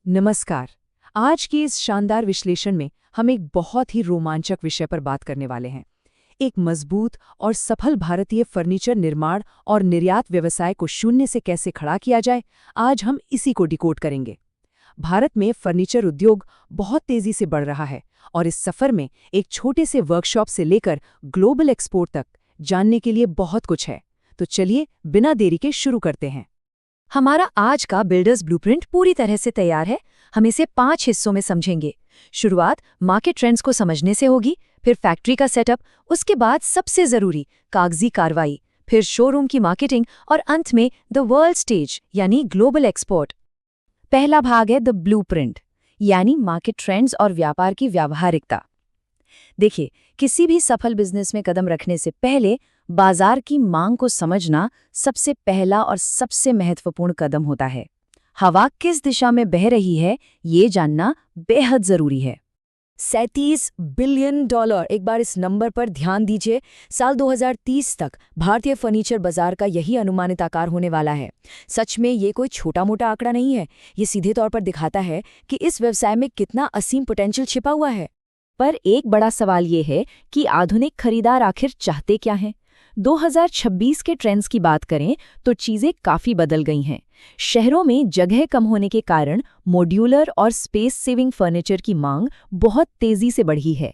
नमस्कार। आज के इस शानदार विश्लेषण में हम एक बहुत ही रोमांचक विषय पर बात करने वाले हैं। एक मजबूत और सफल भारतीय फर्नीचर निर्माण और निर्यात व्यवसाय को शून्य से कैसे खड़ा किया जाए, आज हम इसी को डिकोड करेंगे। भारत में फर्नीचर उद्योग बहुत तेजी से बढ़ रहा है और इस सफर में एक छोटे से वर्कशॉप से लेकर ग्लोबल एक्सपोर्ट तक जानने के लिए बहुत कुछ है। तो चलिए बिना देरी के शुरू करते हैं। हमारा आज का बिल्डर्स ब्लूप्रिंट पूरी तरह से तैयार है। हम इसे 5 हिस्सों में समझेंगे। शुरुआत मार्केट ट्रेंड्स को समझने से होगी, फिर फैक्ट्री का सेटअप, उसके बाद सबसे जरूरी कागजी कार्रवाई, फिर शोरूम की मार्केटिंग और अंत में द वर्ल्ड स्टेज यानी ग्लोबल एक्सपोर्ट। पहला भाग है द ब्लूप्रिंट यानी मार्केट ट्रेंड्स और व्यापार की व्यावहारिकता। देखिए, किसी भी सफल बिजनेस में कदम रखने से पहले बाजार की मांग को समझना सबसे पहला और सबसे महत्वपूर्ण कदम होता है। हवा किस दिशा में बह रही है, ये जानना बेहद जरूरी है। $37 बिलियन, एक बार इस नंबर पर ध्यान दीजिए। साल 2030 तक भारतीय फर्नीचर बाजार का यही अनुमानित आकार होने वाला है। सच में ये कोई छोटा मोटा आंकड़ा नहीं है। ये सीधे तौर पर दिखाता है कि इस व्यवसाय में कितना असीम पोटेंशियल छिपा हुआ है। पर एक बड़ा सवाल ये है कि आधुनिक खरीदार आखिर चाहते क्या हैं? 2026 के ट्रेंड्स की बात करें तो चीजें काफी बदल गई हैं। शहरों में जगह कम होने के कारण मॉड्यूलर और स्पेस सेविंग फर्नीचर की मांग बहुत तेजी से बढ़ी है।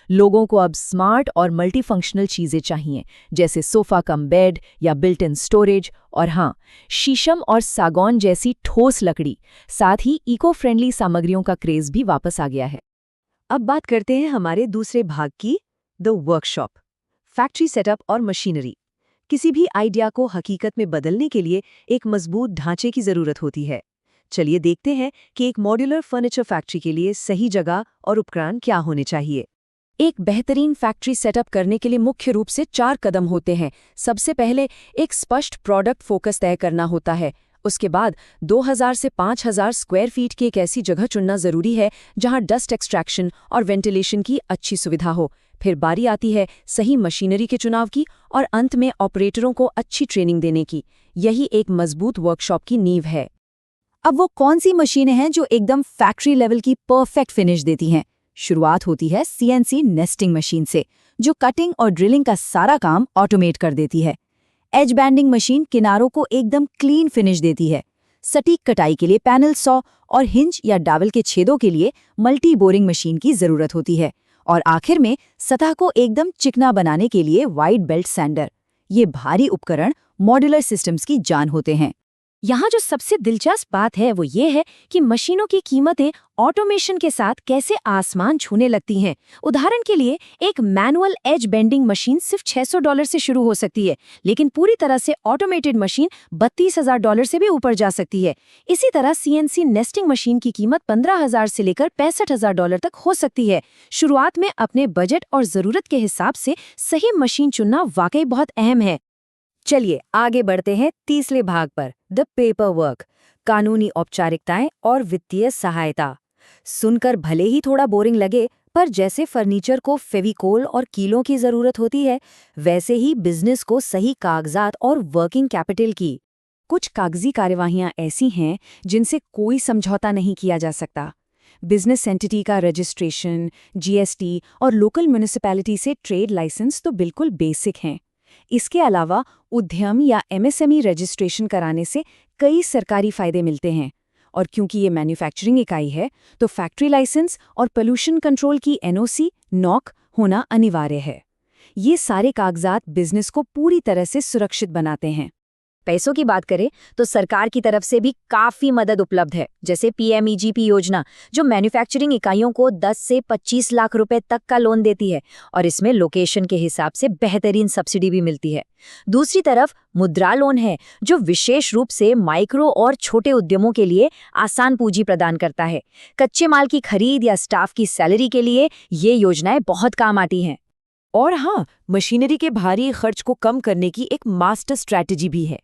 लोगों को अब स्मार्ट और मल्टीफंक्शनल चीजें चाहिए, जैसे सोफा कम बेड या बिल्ट इन स्टोरेज, और हाँ, शीशम और सागौन जैसी ठोस लकड़ी, साथ ही इको फ्रेंडली सामग्रियों का क्रेज भी वापस आ गया है। अब बात करते हैं हमारे दूसरे भाग की, द वर्कशॉप, फैक्ट्री सेटअप और मशीनरी। किसी भी आइडिया को हकीकत में बदलने के लिए एक मजबूत ढांचे की जरूरत होती है। चलिए देखते हैं कि एक मॉड्यूलर फर्नीचर फैक्ट्री के लिए सही जगह और उपकरण क्या होने चाहिए। एक बेहतरीन फैक्ट्री सेटअप करने के लिए मुख्य रूप से 4 कदम होते हैं। सबसे पहले एक स्पष्ट प्रोडक्ट फोकस तय करना होता है। उसके बाद 2000 से 5000 स्क्वायर फीट की एक ऐसी जगह चुनना जरूरी है जहां डस्ट एक्सट्रैक्शन और वेंटिलेशन की अच्छी सुविधा हो। फिर बारी आती है सही मशीनरी के चुनाव की और अंत में ऑपरेटरों को अच्छी ट्रेनिंग देने की। यही एक मजबूत वर्कशॉप की नींव है। अब वो कौन सी मशीनें हैं जो एकदम फैक्ट्री लेवल की परफेक्ट फिनिश देती हैं? शुरुआत होती है CNC नेस्टिंग मशीन से, जो कटिंग और ड्रिलिंग का सारा काम ऑटोमेट कर देती है। एज बैंडिंग मशीन किनारों को एकदम क्लीन फिनिश देती है। सटीक कटाई के लिए पैनल सॉ और हिंज या डावल के छेदों के लिए मल्टी बोरिंग मशीन की जरूरत होती है। और आखिर में सतह को एकदम चिकना बनाने के लिए वाइड बेल्ट सैंडर। ये भारी उपकरण मॉड्यूलर सिस्टम्स की जान होते हैं। यहाँ जो सबसे दिलचस्प बात है वो ये है कि मशीनों की कीमतें ऑटोमेशन के साथ कैसे आसमान छूने लगती हैं। उदाहरण के लिए एक मैनुअल एज बेंडिंग मशीन सिर्फ $600 से शुरू हो सकती है, लेकिन पूरी तरह से ऑटोमेटेड मशीन $32,000 से भी ऊपर जा सकती है। इसी तरह CNC नेस्टिंग मशीन की कीमत $15,000 से लेकर $65,000 तक हो सकती है। शुरुआत में अपने बजट और जरूरत के हिसाब से सही मशीन चुनना वाकई बहुत अहम है। चलिए आगे बढ़ते हैं तीसरे भाग पर, द पेपर वर्क, कानूनी औपचारिकताएं और वित्तीय सहायता। सुनकर भले ही थोड़ा बोरिंग लगे, पर जैसे फर्नीचर को फेविकोल और कीलों की जरूरत होती है, वैसे ही बिजनेस को सही कागजात और वर्किंग कैपिटल की। कुछ कागजी कार्यवाहियां ऐसी हैं जिनसे कोई समझौता नहीं किया जा सकता। बिजनेस एंटिटी का रजिस्ट्रेशन, GST और लोकल म्युनिसिपैलिटी से ट्रेड लाइसेंस तो बिल्कुल बेसिक हैं। इसके अलावा उद्यम या MSME रजिस्ट्रेशन कराने से कई सरकारी फायदे मिलते हैं। और क्योंकि ये मैन्युफैक्चरिंग इकाई है, तो फैक्ट्री लाइसेंस और पोल्यूशन कंट्रोल की NOC, NOC होना अनिवार्य है। ये सारे कागजात बिजनेस को पूरी तरह से सुरक्षित बनाते हैं। पैसों की बात करें तो सरकार की तरफ से भी काफी मदद उपलब्ध है, जैसे PMEGP योजना, जो मैन्युफैक्चरिंग इकाइयों को 10 से 25 लाख रुपए तक का लोन देती है और इसमें लोकेशन के हिसाब से बेहतरीन सब्सिडी भी मिलती है। दूसरी तरफ मुद्रा लोन है, जो विशेष रूप से माइक्रो और छोटे उद्यमों के लिए आसान पूंजी प्रदान करता है। कच्चे माल की खरीद या स्टाफ की सैलरी के लिए ये योजनाएं बहुत काम आती हैं। और हाँ, मशीनरी के भारी खर्च को कम करने की एक मास्टर स्ट्रैटेजी भी है,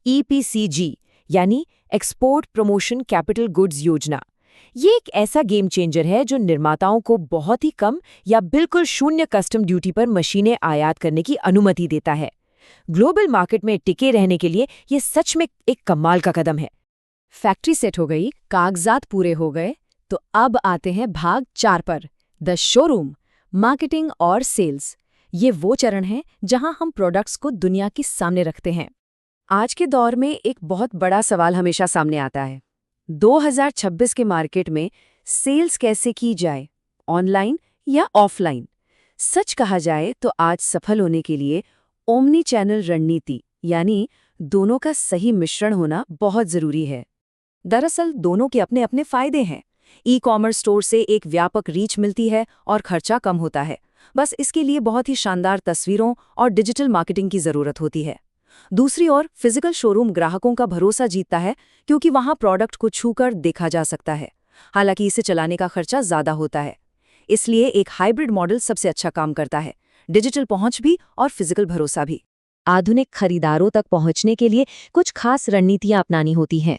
EPCG यानी एक्सपोर्ट प्रमोशन कैपिटल गुड्स योजना। ये एक ऐसा गेम चेंजर है जो निर्माताओं को बहुत ही कम या बिल्कुल शून्य कस्टम ड्यूटी पर मशीनें आयात करने की अनुमति देता है। ग्लोबल मार्केट में टिके रहने के लिए ये सच में एक कमाल का कदम है। फैक्ट्री सेट हो गई, कागजात पूरे हो गए, तो अब आते हैं भाग 4 पर, द शोरूम, मार्केटिंग और सेल्स। ये वो चरण है जहां हम प्रोडक्ट्स को दुनिया के सामने रखते हैं। आज के दौर में एक बहुत बड़ा सवाल हमेशा सामने आता है। 2026 के मार्केट में सेल्स कैसे की जाए, ऑनलाइन या ऑफलाइन? सच कहा जाए तो आज सफल होने के लिए ओमनी चैनल रणनीति यानी दोनों का सही मिश्रण होना बहुत जरूरी है। दरअसल दोनों के अपने अपने फायदे हैं। ई कॉमर्स स्टोर से एक व्यापक रीच मिलती है और खर्चा कम होता है। बस इसके लिए बहुत ही शानदार तस्वीरों और डिजिटल मार्केटिंग की जरूरत होती है। दूसरी ओर फिजिकल शोरूम ग्राहकों का भरोसा जीतता है क्योंकि वहां प्रोडक्ट को छूकर देखा जा सकता है। हालांकि इसे चलाने का खर्चा ज्यादा होता है। इसलिए एक हाइब्रिड मॉडल सबसे अच्छा काम करता है, डिजिटल पहुंच भी और फिजिकल भरोसा भी। आधुनिक खरीदारों तक पहुंचने के लिए कुछ खास रणनीतियां अपनानी होती हैं।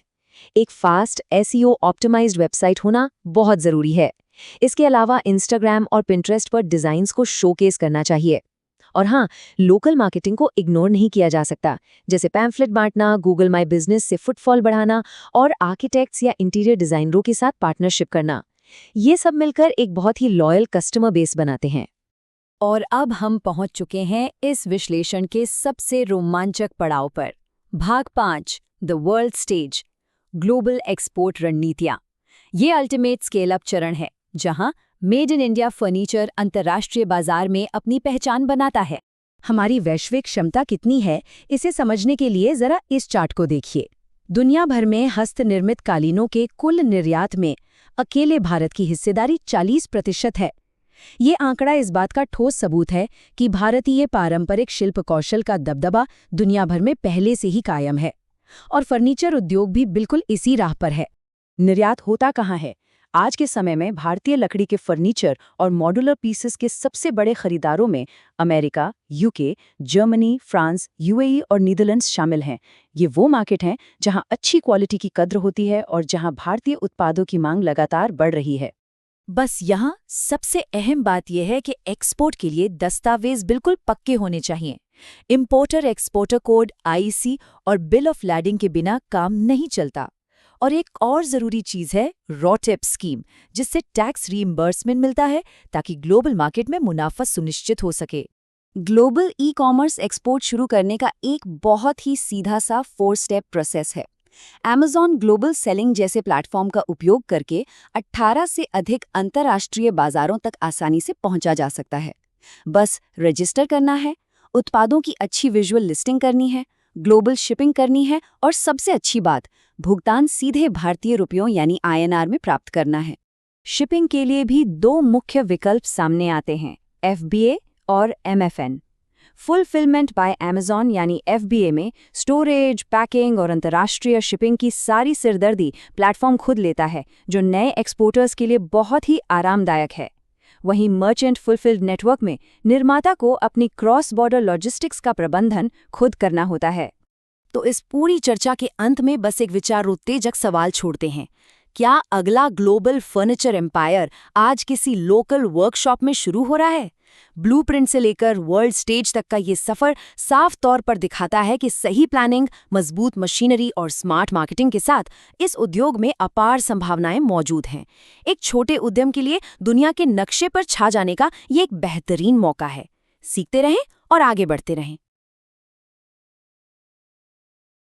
एक फास्ट एसईओ ऑप्टिमाइज्ड वेबसाइट होना बहुत जरूरी है। इसके अलावा इंस्टाग्राम और पिंटरेस्ट पर डिजाइन्स को शोकेस करना चाहिए। और हाँ, लोकल मार्केटिंग को इग्नोर नहीं किया जा सकता, जैसे पैम्फलेट बांटना, गूगल माई बिजनेस से फुटफॉल बढ़ाना और आर्किटेक्ट्स या इंटीरियर डिजाइनरों के साथ पार्टनरशिप करना। ये सब मिलकर एक बहुत ही लॉयल कस्टमर बेस बनाते हैं। और अब हम पहुंच चुके हैं इस विश्लेषण के सबसे रोमांचक पड़ाव पर। भाग 5, the world stage, global export रणनीतियां। ये अल्टीमेट स्केल अप चरण है जहां मेड इन इंडिया फर्नीचर अंतर्राष्ट्रीय बाजार में अपनी पहचान बनाता है। हमारी वैश्विक क्षमता कितनी है, इसे समझने के लिए जरा इस चार्ट को देखिए। दुनिया भर में हस्तनिर्मित कालीनों के कुल निर्यात में अकेले भारत की हिस्सेदारी 40% है। ये आंकड़ा इस बात का ठोस सबूत है कि भारतीय पारंपरिक शिल्प कौशल का दबदबा दुनिया भर में पहले से ही कायम है। और फर्नीचर उद्योग भी बिल्कुल इसी राह पर है। निर्यात होता कहाँ है? आज के समय में भारतीय लकड़ी के फर्नीचर और मॉड्यूलर पीसेस के सबसे बड़े खरीदारों में America, UK, Germany, France, UAE और नीदरलैंड्स शामिल हैं। ये वो मार्केट हैं जहां अच्छी क्वालिटी की कद्र होती है और जहां भारतीय उत्पादों की मांग लगातार बढ़ रही है। बस यहाँ सबसे अहम बात यह है कि एक्सपोर्ट के लिए दस्तावेज बिल्कुल पक्के होने चाहिए। इंपोर्टर एक्सपोर्टर कोड आईसी और बिल ऑफ लैडिंग के बिना काम नहीं चलता। और एक और जरूरी चीज है रॉटेप स्कीम, जिससे टैक्स रीइंबर्समेंट मिलता है ताकि ग्लोबल मार्केट में मुनाफा सुनिश्चित हो सके। ग्लोबल ई कॉमर्स एक्सपोर्ट शुरू करने का एक बहुत ही सीधा सा 4 स्टेप प्रोसेस है। Amazon ग्लोबल सेलिंग जैसे प्लेटफॉर्म का उपयोग करके 18 से अधिक अंतर्राष्ट्रीय बाजारों तक आसानी से पहुंचा जा सकता है। बस रजिस्टर करना है, उत्पादों की अच्छी विजुअल लिस्टिंग करनी है, ग्लोबल शिपिंग करनी है और सबसे अच्छी बात, भुगतान सीधे भारतीय रुपयों यानी INR में प्राप्त करना है। शिपिंग के लिए भी 2 मुख्य विकल्प सामने आते हैं, FBA और MFN। फुलफिलमेंट बाय Amazon यानी FBA में स्टोरेज, पैकिंग और अंतर्राष्ट्रीय शिपिंग की सारी सिरदर्दी प्लेटफॉर्म खुद लेता है, जो नए एक्सपोर्टर्स के लिए बहुत ही आरामदायक है। वहीं मर्चेंट फुलफिल्ड नेटवर्क में निर्माता को अपनी क्रॉस बॉर्डर लॉजिस्टिक्स का प्रबंधन खुद करना होता है। तो इस पूरी चर्चा के अंत में बस एक विचारोत्तेजक सवाल छोड़ते हैं। क्या अगला ग्लोबल फर्नीचर एम्पायर आज किसी लोकल वर्कशॉप में शुरू हो रहा है? ब्लूप्रिंट से लेकर वर्ल्ड स्टेज तक का ये सफर साफ तौर पर दिखाता है कि सही प्लानिंग, मजबूत मशीनरी और स्मार्ट मार्केटिंग के साथ इस उद्योग में अपार संभावनाएं मौजूद हैं। एक छोटे उद्यम के लिए दुनिया के नक्शे पर छा जाने का ये एक बेहतरीन मौका है। सीखते रहें और आगे बढ़ते रहें।